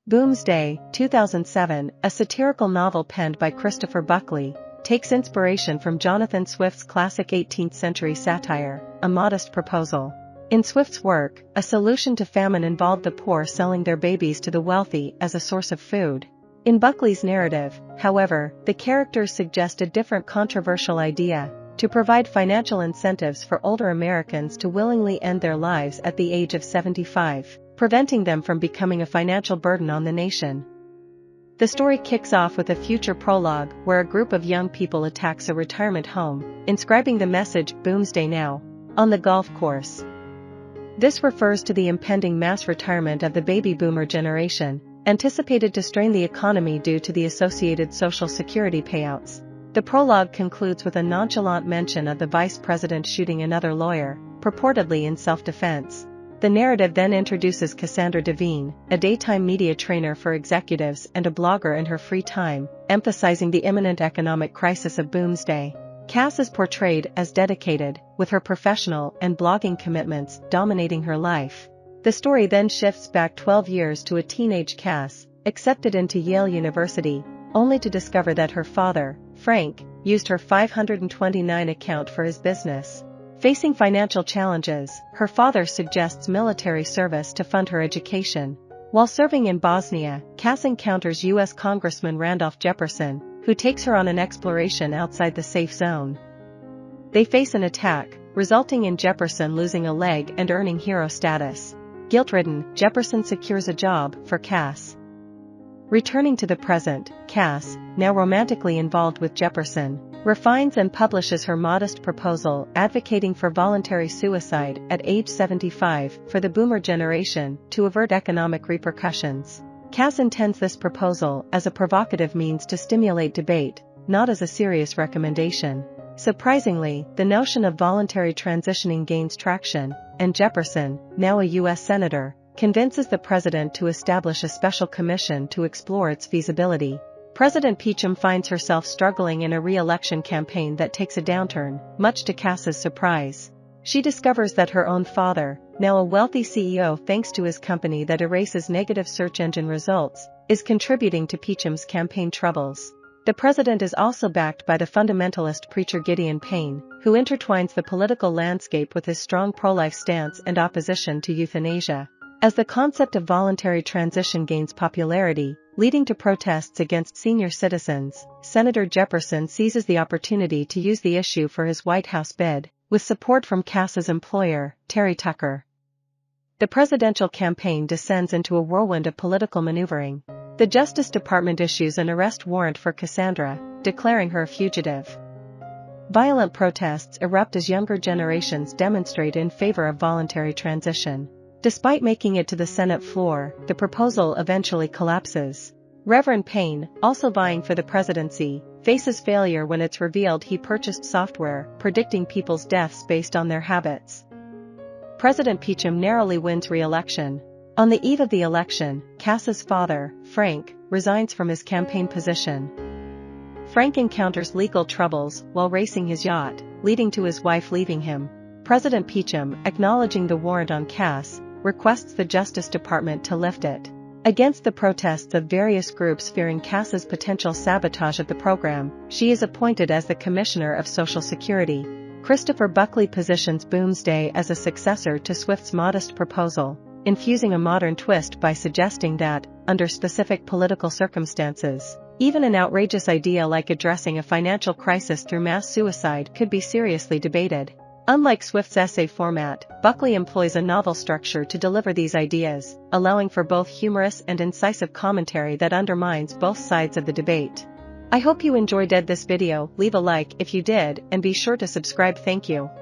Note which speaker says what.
Speaker 1: Boomsday, 2007, a satirical novel penned by Christopher Buckley, takes inspiration from Jonathan Swift's classic 18th-century satire, A Modest Proposal. In Swift's work, a solution to famine involved the poor selling their babies to the wealthy as a source of food. In Buckley's narrative, however, the characters suggest a different controversial idea: to provide financial incentives for older Americans to willingly end their lives at the age of 75, preventing them from becoming a financial burden on the nation. The story kicks off with a future prologue where a group of young people attacks a retirement home, inscribing the message "Boomsday Now" on the golf course. This refers to the impending mass retirement of the baby boomer generation, anticipated to strain the economy due to the associated Social Security payouts. The prologue concludes with a nonchalant mention of the vice president shooting another lawyer, purportedly in self-defense. The narrative then introduces Cassandra Devine, a daytime media trainer for executives and a blogger in her free time, emphasizing the imminent economic crisis of Boomsday. Cass is portrayed as dedicated, with her professional and blogging commitments dominating her life. The story then shifts back 12 years to a teenage Cass, accepted into Yale University, only to discover that her father, Frank, used her 529 account for his business. Facing financial challenges, her father suggests military service to fund her education. While serving in Bosnia, Cass encounters U.S. Congressman Randolph Jefferson, who takes her on an exploration outside the safe zone. They face an attack, resulting in Jefferson losing a leg and earning hero status. Guilt-ridden, Jefferson secures a job for Cass. Returning to the present, Cass, now romantically involved with Jefferson, refines and publishes her modest proposal advocating for voluntary suicide at age 75 for the boomer generation to avert economic repercussions. Cass intends this proposal as a provocative means to stimulate debate, not as a serious recommendation. Surprisingly, the notion of voluntary transitioning gains traction, and Jefferson, now a U.S. Senator, convinces the president to establish a special commission to explore its feasibility. President Peachum finds herself struggling in a re-election campaign that takes a downturn, much to Cass's surprise. She discovers that her own father, now a wealthy CEO thanks to his company that erases negative search engine results, is contributing to Peachum's campaign troubles. The president is also backed by the fundamentalist preacher Gideon Payne, who intertwines the political landscape with his strong pro-life stance and opposition to euthanasia. As the concept of voluntary transition gains popularity, leading to protests against senior citizens, Senator Jefferson seizes the opportunity to use the issue for his White House bid, with support from Cass's employer, Terry Tucker. The presidential campaign descends into a whirlwind of political maneuvering. The Justice Department issues an arrest warrant for Cassandra, declaring her a fugitive. Violent protests erupt as younger generations demonstrate in favor of voluntary transition. Despite making it to the Senate floor, the proposal eventually collapses. Reverend Payne, also vying for the presidency, faces failure when it's revealed he purchased software predicting people's deaths based on their habits. President Peachum narrowly wins re-election. On the eve of the election, Cass's father, Frank, resigns from his campaign position. Frank encounters legal troubles while racing his yacht, leading to his wife leaving him. President Peachum, acknowledging the warrant on Cass, requests the Justice Department to lift it. Against the protests of various groups fearing Cass's potential sabotage of the program, she is appointed as the Commissioner of Social Security. Christopher Buckley positions Boomsday as a successor to Swift's modest proposal, infusing a modern twist by suggesting that, under specific political circumstances, even an outrageous idea like addressing a financial crisis through mass suicide could be seriously debated. Unlike Swift's essay format, Buckley employs a novel structure to deliver these ideas, allowing for both humorous and incisive commentary that undermines both sides of the debate. I hope you enjoyed this video. Leave a like if you did, and be sure to subscribe. Thank you.